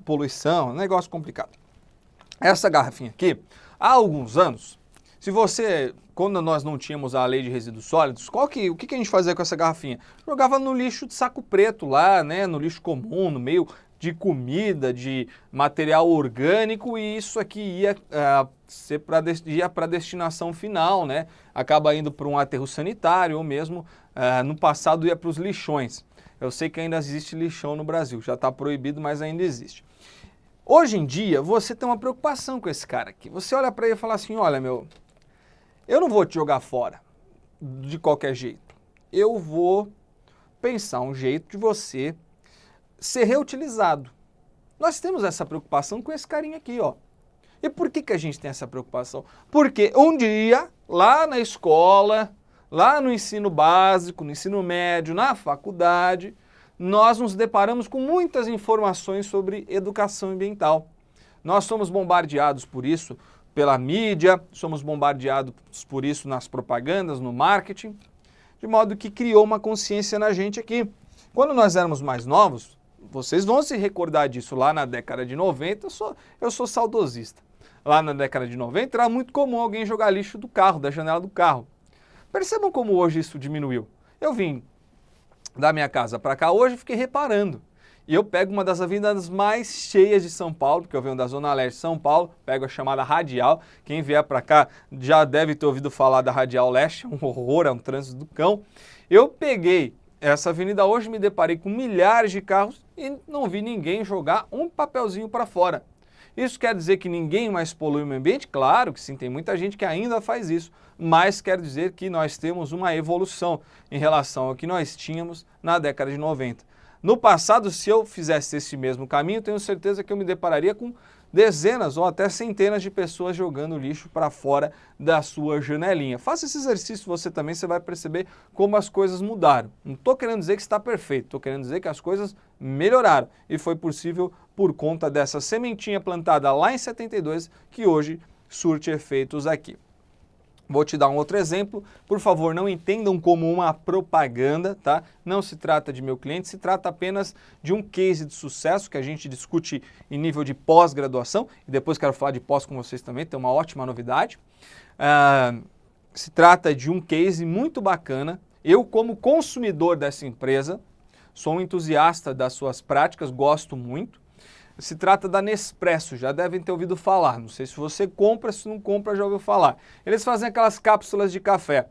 Poluição, negócio complicado. Essa garrafinha aqui, há alguns anos, quando nós não tínhamos a lei de resíduos sólidos, o que a gente fazia com essa garrafinha? Jogava no lixo de saco preto lá, né, no lixo comum, no meio de comida, de material orgânico, e isso aqui ia para a destinação final, né? Acaba indo para um aterro sanitário ou mesmo, no passado, ia para os lixões. Eu sei que ainda existe lixão no Brasil, já está proibido, mas ainda existe. Hoje em dia, você tem uma preocupação com esse cara aqui. Você olha para ele e fala assim, olha, eu não vou te jogar fora de qualquer jeito. Eu vou pensar um jeito de você ser reutilizado. Nós temos essa preocupação com esse carinha aqui, ó. E por que a gente tem essa preocupação? Porque um dia, lá na escola, lá no ensino básico, no ensino médio, na faculdade, nós nos deparamos com muitas informações sobre educação ambiental. Nós somos bombardeados por isso pela mídia, somos bombardeados por isso nas propagandas, no marketing, de modo que criou uma consciência na gente aqui. Quando nós éramos mais novos, vocês vão se recordar disso, lá na década de 90, eu sou saudosista. Lá na década de 90 era muito comum alguém jogar lixo do carro, da janela do carro. Percebam como hoje isso diminuiu. Eu vim da minha casa para cá hoje, fiquei reparando. E eu pego uma das avenidas mais cheias de São Paulo, porque eu venho da Zona Leste de São Paulo, pego a chamada Radial. Quem vier para cá já deve ter ouvido falar da Radial Leste, é um horror, é um trânsito do cão. Eu peguei essa avenida hoje, me deparei com milhares de carros e não vi ninguém jogar um papelzinho para fora. Isso quer dizer que ninguém mais polui o meio ambiente? Claro que sim, tem muita gente que ainda faz isso, mas quer dizer que nós temos uma evolução em relação ao que nós tínhamos na década de 90. No passado, se eu fizesse esse mesmo caminho, tenho certeza que eu me depararia com dezenas ou até centenas de pessoas jogando lixo para fora da sua janelinha. Faça esse exercício você também, você vai perceber como as coisas mudaram. Não estou querendo dizer que está perfeito, estou querendo dizer que as coisas melhoraram e foi possível por conta dessa sementinha plantada lá em 72 que hoje surte efeitos aqui. Vou te dar um outro exemplo, por favor, não entendam como uma propaganda, tá? Não se trata de meu cliente, se trata apenas de um case de sucesso que a gente discute em nível de pós-graduação, e depois quero falar de pós com vocês também, tem uma ótima novidade. Se trata de um case muito bacana, eu como consumidor dessa empresa, sou um entusiasta das suas práticas, gosto muito. Se trata da Nespresso, já devem ter ouvido falar, não sei se você compra, se não compra já ouviu falar. Eles fazem aquelas cápsulas de café.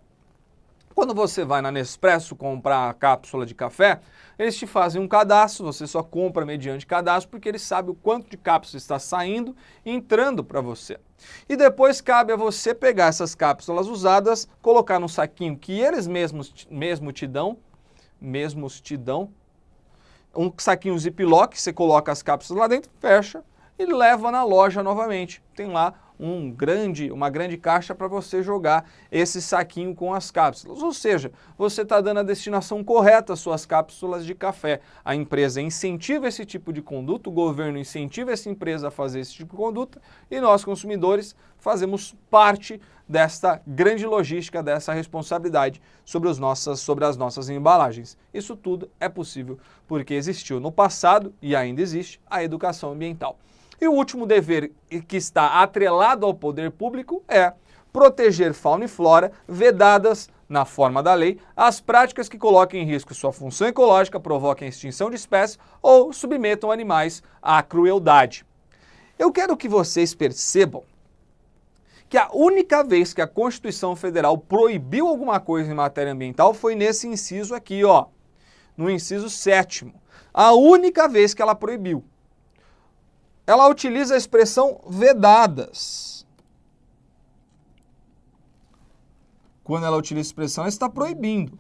Quando você vai na Nespresso comprar a cápsula de café, eles te fazem um cadastro, você só compra mediante cadastro, porque eles sabem o quanto de cápsula está saindo e entrando para você. E depois cabe a você pegar essas cápsulas usadas, colocar num saquinho que eles mesmos te dão, um saquinho Ziploc, você coloca as cápsulas lá dentro, fecha e leva na loja novamente. Tem lá uma grande caixa para você jogar esse saquinho com as cápsulas. Ou seja, você está dando a destinação correta às suas cápsulas de café. A empresa incentiva esse tipo de conduta, o governo incentiva essa empresa a fazer esse tipo de conduta e nós, consumidores, fazemos parte desta grande logística, dessa responsabilidade sobre as nossas embalagens. Isso tudo é possível porque existiu no passado e ainda existe a educação ambiental. E o último dever que está atrelado ao poder público é proteger fauna e flora, vedadas, na forma da lei, as práticas que coloquem em risco sua função ecológica, provoquem a extinção de espécies ou submetam animais à crueldade. Eu quero que vocês percebam que a única vez que a Constituição Federal proibiu alguma coisa em matéria ambiental foi nesse inciso aqui, ó, no inciso 7º. A única vez que ela proibiu. Ela utiliza a expressão vedadas. Quando ela utiliza a expressão, ela está proibindo.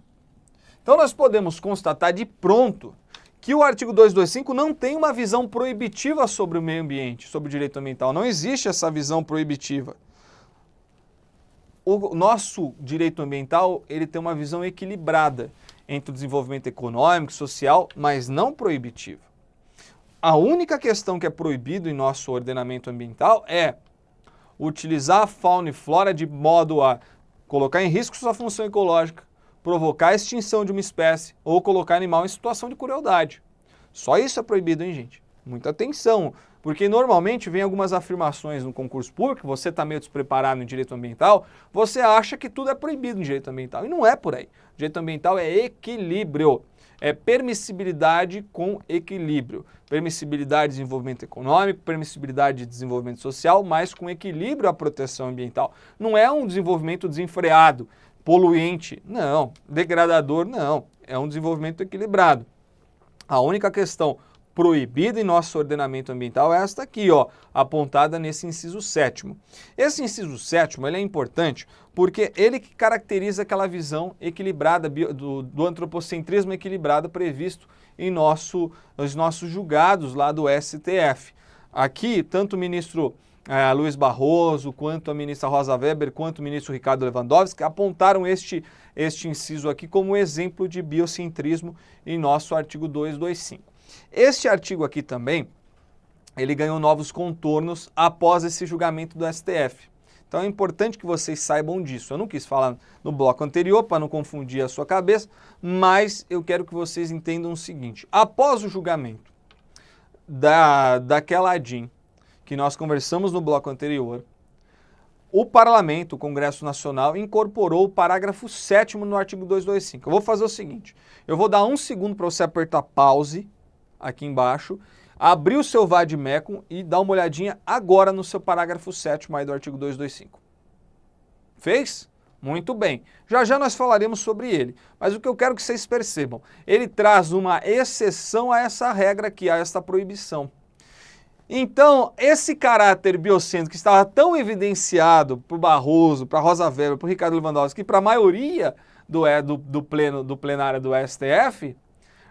Então nós podemos constatar de pronto que o artigo 225 não tem uma visão proibitiva sobre o meio ambiente, sobre o direito ambiental. Não existe essa visão proibitiva. O nosso direito ambiental, ele tem uma visão equilibrada entre o desenvolvimento econômico, social, mas não proibitiva. A única questão que é proibido em nosso ordenamento ambiental é utilizar a fauna e flora de modo a colocar em risco sua função ecológica, provocar a extinção de uma espécie ou colocar animal em situação de crueldade. Só isso é proibido, hein, gente? Muita atenção, porque normalmente vem algumas afirmações no concurso público, você está meio despreparado em direito ambiental, você acha que tudo é proibido em direito ambiental, e não é por aí. O direito ambiental é equilíbrio. É permissibilidade com equilíbrio. Permissibilidade de desenvolvimento econômico, permissibilidade de desenvolvimento social, mas com equilíbrio à proteção ambiental. Não é um desenvolvimento desenfreado, poluente, não. Degradador, não. É um desenvolvimento equilibrado. A única questão proibida em nosso ordenamento ambiental é esta aqui, ó, apontada nesse inciso 7º. Esse inciso 7º, ele é importante porque ele que caracteriza aquela visão equilibrada, do antropocentrismo equilibrado previsto em nos nossos julgados lá do STF. Aqui, tanto o ministro Luiz Barroso, quanto a ministra Rosa Weber, quanto o ministro Ricardo Lewandowski apontaram este inciso aqui como exemplo de biocentrismo em nosso artigo 225. Este artigo aqui também, ele ganhou novos contornos após esse julgamento do STF. Então é importante que vocês saibam disso. Eu não quis falar no bloco anterior para não confundir a sua cabeça, mas eu quero que vocês entendam o seguinte. Após o julgamento daquela ADIM, que nós conversamos no bloco anterior, o Parlamento, o Congresso Nacional, incorporou o parágrafo 7º no artigo 225. Eu vou fazer o seguinte, eu vou dar um segundo para você apertar pause aqui embaixo, abrir o seu Vademecum e dar uma olhadinha agora no seu parágrafo 7º aí do artigo 225. Fez? Muito bem. Já já nós falaremos sobre ele, mas o que eu quero que vocês percebam, ele traz uma exceção a essa regra aqui, a essa proibição. Então, esse caráter biocêntrico que estava tão evidenciado para o Barroso, para a Rosa Weber, para o Ricardo Lewandowski e para a maioria do plenário do STF,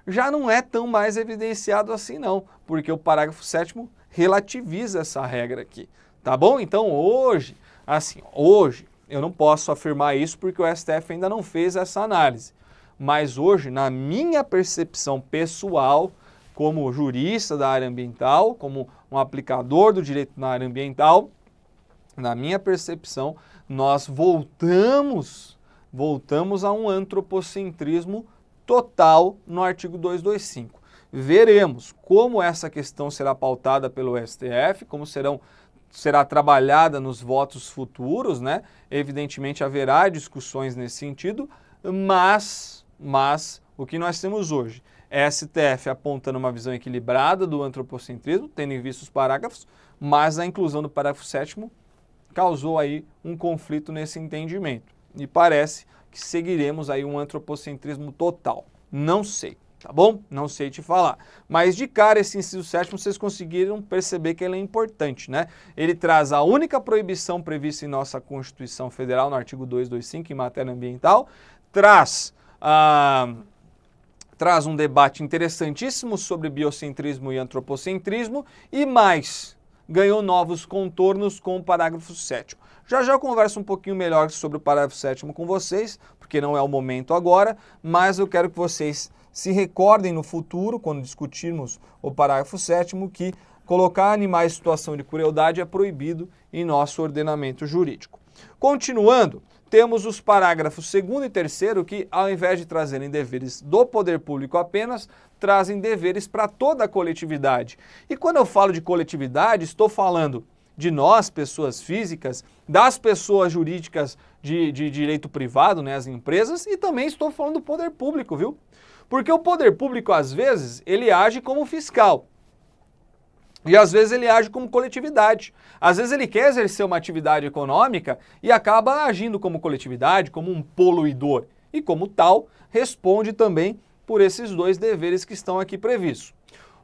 já não é tão mais evidenciado assim não, porque o parágrafo 7º relativiza essa regra aqui, tá bom? Então hoje eu não posso afirmar isso porque o STF ainda não fez essa análise, mas hoje, na minha percepção pessoal, como jurista da área ambiental, como um aplicador do direito na área ambiental, na minha percepção, nós voltamos a um antropocentrismo total no artigo 225. Veremos como essa questão será pautada pelo STF, como será trabalhada nos votos futuros, né? Evidentemente haverá discussões nesse sentido, mas o que nós temos hoje STF apontando uma visão equilibrada do antropocentrismo, tendo em vista os parágrafos, mas a inclusão do parágrafo 7º causou aí um conflito nesse entendimento. E parece que seguiremos aí um antropocentrismo total. Não sei, tá bom? Não sei te falar. Mas de cara esse inciso 7º vocês conseguiram perceber que ele é importante, né? Ele traz a única proibição prevista em nossa Constituição Federal, no artigo 225, em matéria ambiental, traz um debate interessantíssimo sobre biocentrismo e antropocentrismo e mais, ganhou novos contornos com o parágrafo 7º. Já eu converso um pouquinho melhor sobre o parágrafo 7º com vocês, porque não é o momento agora, mas eu quero que vocês se recordem no futuro, quando discutirmos o parágrafo 7º, que colocar animais em situação de crueldade é proibido em nosso ordenamento jurídico. Continuando, temos os parágrafos 2º e 3º que, ao invés de trazerem deveres do poder público apenas, trazem deveres para toda a coletividade. E quando eu falo de coletividade, estou falando de nós, pessoas físicas, das pessoas jurídicas de direito privado, né, as empresas, e também estou falando do poder público, viu? Porque o poder público, às vezes, ele age como fiscal. E às vezes ele age como coletividade. Às vezes ele quer exercer uma atividade econômica e acaba agindo como coletividade, como um poluidor. E como tal, responde também por esses dois deveres que estão aqui previstos.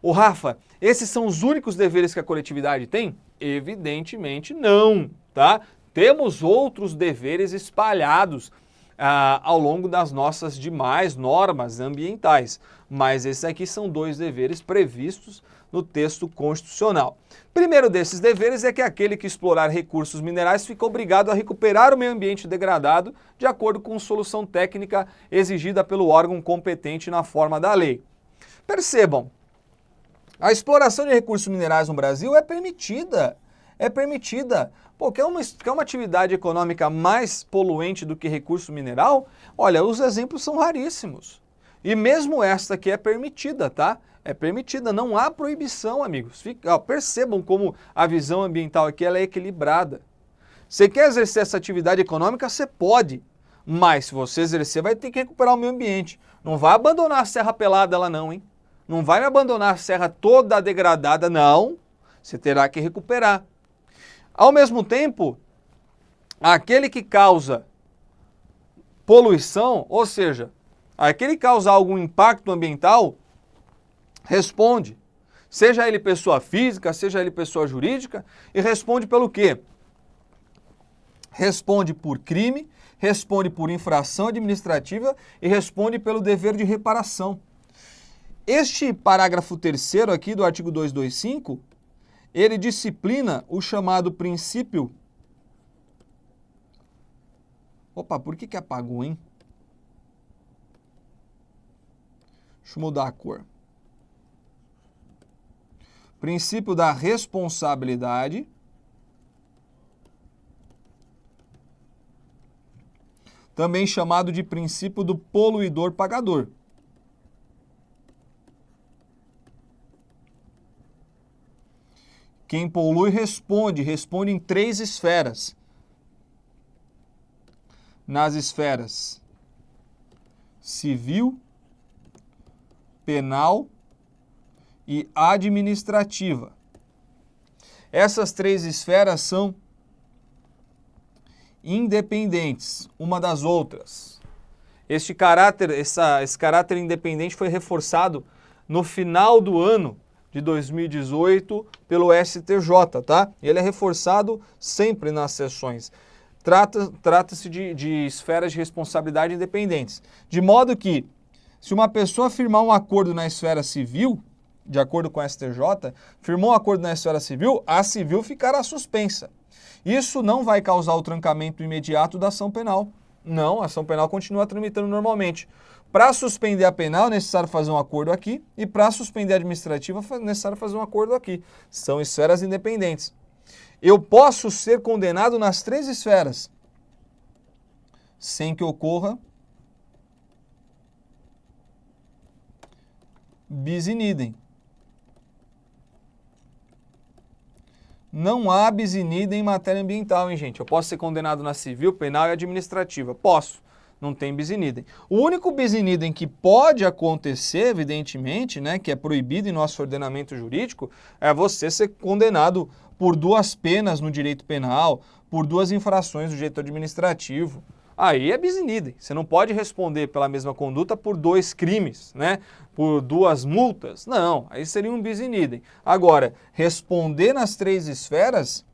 Ô Rafa, esses são os únicos deveres que a coletividade tem? Evidentemente não, tá? Temos outros deveres espalhados ao longo das nossas demais normas ambientais, mas esses aqui são dois deveres previstos no texto constitucional. Primeiro desses deveres é que aquele que explorar recursos minerais fica obrigado a recuperar o meio ambiente degradado de acordo com solução técnica exigida pelo órgão competente na forma da lei. Percebam, a exploração de recursos minerais no Brasil é permitida. É permitida. Pô, quer uma atividade econômica mais poluente do que recurso mineral? Olha, os exemplos são raríssimos. E mesmo esta aqui é permitida, tá? É permitida, não há proibição, amigos. Percebam como a visão ambiental aqui ela é equilibrada. Você quer exercer essa atividade econômica? Você pode. Mas se você exercer, vai ter que recuperar o meio ambiente. Não vai abandonar a serra pelada lá não, hein? Não vai abandonar a serra toda degradada, não. Você terá que recuperar. Ao mesmo tempo, aquele que causa poluição, ou seja, aquele que causa algum impacto ambiental, responde. Seja ele pessoa física, seja ele pessoa jurídica, e responde pelo quê? Responde por crime, responde por infração administrativa e responde pelo dever de reparação. Este parágrafo 3º aqui do artigo 225, ele disciplina o chamado princípio... Opa, por que apagou, hein? Deixa eu mudar a cor. Princípio da responsabilidade, também chamado de princípio do poluidor pagador. Quem polui responde em 3 esferas. Nas esferas civil, penal e administrativa. Essas 3 esferas são independentes uma das outras. Esse caráter independente foi reforçado no final do ano de 2018 pelo STJ, tá? Ele é reforçado sempre nas sessões. Trata-se de esferas de responsabilidade independentes. De modo que, se uma pessoa firmar um acordo na esfera civil, de acordo com o STJ, firmou um acordo na esfera civil, a civil ficará suspensa. Isso não vai causar o trancamento imediato da ação penal. Não, a ação penal continua tramitando normalmente. Para suspender a penal, é necessário fazer um acordo aqui, e para suspender a administrativa, é necessário fazer um acordo aqui. São esferas independentes. Eu posso ser condenado nas 3 esferas, sem que ocorra bis in idem. Não há bis in idem em matéria ambiental, hein, gente? Eu posso ser condenado na civil, penal e administrativa. Posso. não tem bis in idem. O único bis in idem que pode acontecer, evidentemente, né, que é proibido em nosso ordenamento jurídico, é você ser condenado por 2 penas no direito penal, por 2 infrações no direito administrativo. Aí é bis in idem. Você não pode responder pela mesma conduta por 2 crimes, né? Por 2 multas. Não, aí seria um bis in idem. Agora, responder nas 3 esferas,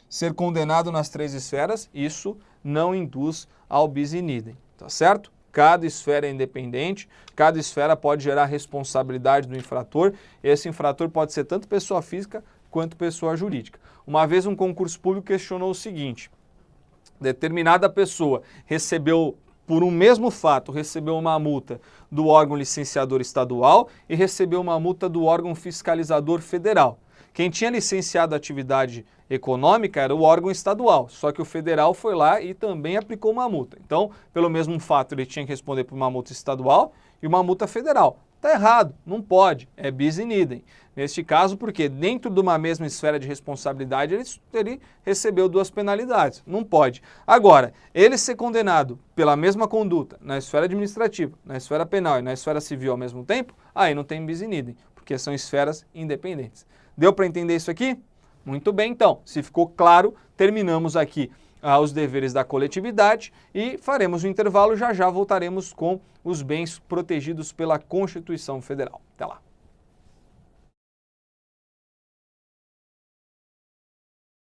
ser condenado nas 3 esferas, isso não induz ao bis in idem, tá certo? Cada esfera é independente, cada esfera pode gerar responsabilidade do infrator. Esse infrator pode ser tanto pessoa física quanto pessoa jurídica. Uma vez um concurso público questionou o seguinte: determinada pessoa recebeu, por um mesmo fato, recebeu uma multa do órgão licenciador estadual e recebeu uma multa do órgão fiscalizador federal. Quem tinha licenciado a atividade econômica era o órgão estadual, só que o federal foi lá e também aplicou uma multa. Então, pelo mesmo fato, ele tinha que responder por uma multa estadual e uma multa federal. Está errado, não pode, é bis in idem. Neste caso, porque dentro de uma mesma esfera de responsabilidade, ele recebeu 2 penalidades, não pode. Agora, ele ser condenado pela mesma conduta na esfera administrativa, na esfera penal e na esfera civil ao mesmo tempo, aí não tem bis in idem, porque são esferas independentes. Deu para entender isso aqui? Muito bem, então. Se ficou claro, terminamos aqui os deveres da coletividade e faremos um intervalo. Já já voltaremos com os bens protegidos pela Constituição Federal. Até lá.